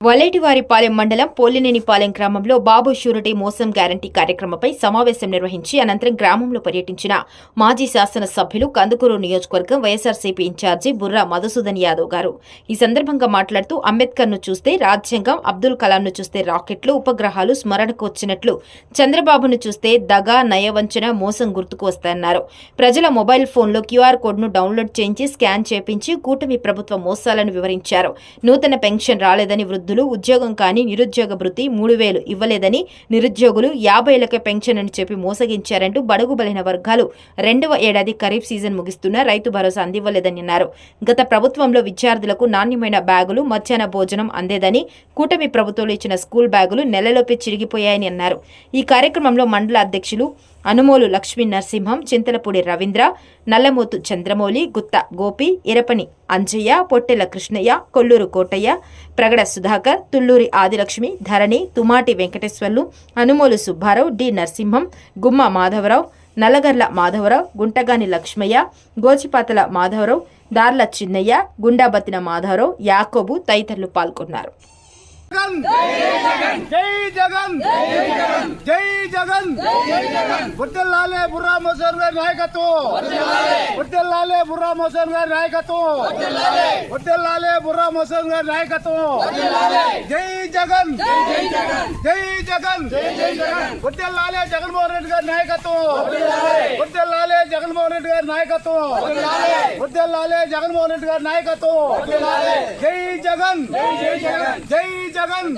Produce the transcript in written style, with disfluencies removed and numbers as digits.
వలేటివారిపాలెం మండలం పోలినేనిపాలెం గ్రామంలో బాబు షూరిటీ మోసం గ్యారంటీ కార్యక్రమంపై సమావేశం నిర్వహించి అనంతరం గ్రామంలో పర్యటించిన మాజీ శాసనసభ్యులు కందుకూరు నియోజకవర్గం వైఎస్ఆర్సీపీ ఇన్ఛార్జి బుర్రా మధుసూదన్ యాదవ్ గారు ఈ సందర్భంగా మాట్లాడుతూ అంబేద్కర్ను చూస్తే రాజ్యాంగం, అబ్దుల్ కలాంను చూస్తే రాకెట్లు, ఉపగ్రహాలు స్మరణకు వచ్చినట్లు చంద్రబాబును చూస్తే దగా, నయవంచన, మోసం గుర్తుకు వస్తాయన్నారు. ప్రజల మొబైల్ ఫోన్లో క్యూఆర్ కోడ్ను డౌన్లోడ్ చేయించి స్కాన్ చేపించి కూటమి ప్రభుత్వ మోసాలను వివరించారు. నూతన పెన్షన్ రాలేదని వృద్ధులు ఉద్యోగం కానీ నిరుద్యోగ భృతి 3,000 ఇవ్వలేదని, నిరుద్యోగులు 50 ఏళ్లకే పెన్షన్ అని చెప్పి మోసగించారంటూ బడుగు బలైన వర్గాలు 2వ ఏడాది ఖరీఫ్ సీజన్ ముగిస్తున్నా రైతు భరోసా అందివ్వలేదని అన్నారు. గత ప్రభుత్వంలో విద్యార్థులకు నాణ్యమైన బ్యాగులు, మధ్యాహ్న భోజనం అందేదని, కూటమి ప్రభుత్వంలో ఇచ్చిన స్కూల్ బ్యాగులు నెలలోపే చిరిగిపోయాయని అన్నారు. ఈ కార్యక్రమంలో మండల అధ్యక్షులు అనుమోలు లక్ష్మీ నరసింహం, చింతలపూడి రవీంద్ర, నల్లమోతు చంద్రమౌళి, గుత్త గోపి, ఇరపని అంజయ్య, పొట్టెల కృష్ణయ్య, కొల్లూరు కోటయ్య, ప్రగడ సుధాకర్, తుళ్లూరి ఆదిలక్ష్మి, ధరణి, తుమాటి వెంకటేశ్వర్లు, అనుమోలు సుబ్బారావు, డి నరసింహం, గుమ్మ మాధవరావు, నల్లగర్ల మాధవరావు, గుంటగాని లక్ష్మయ్య, గోచిపాతల మాధవరావు, దార్ల చిన్నయ్య, గుండాబత్తిన మాధవరావు, యాకోబు తదితరులు పాల్గొన్నారు. జై జగన్, జై జగన్, వర్ధిల్లాలే బుర్రా మోసన్ గారి నాయకత్వం, వర్ధిల్లాలే బుర్రా మోసన్ గారి నాయకత్వం, వర్ధిల్లాలే బుర్రా మోసన్ గారి నాయకత్వం. జై జగన్, జై జగన్, వర్ధిల్లాలే జగన్మోహన్ రెడ్డి గారి నాయకత్వం, వర్ధిల్లాలే జగన్మోహన్ రెడ్డి గారి నాయకత్వం, వర్ధిల్లాలే జగన్మోహన్ రెడ్డి గారి నాయకత్వం. జై జగన్, జై జగన్.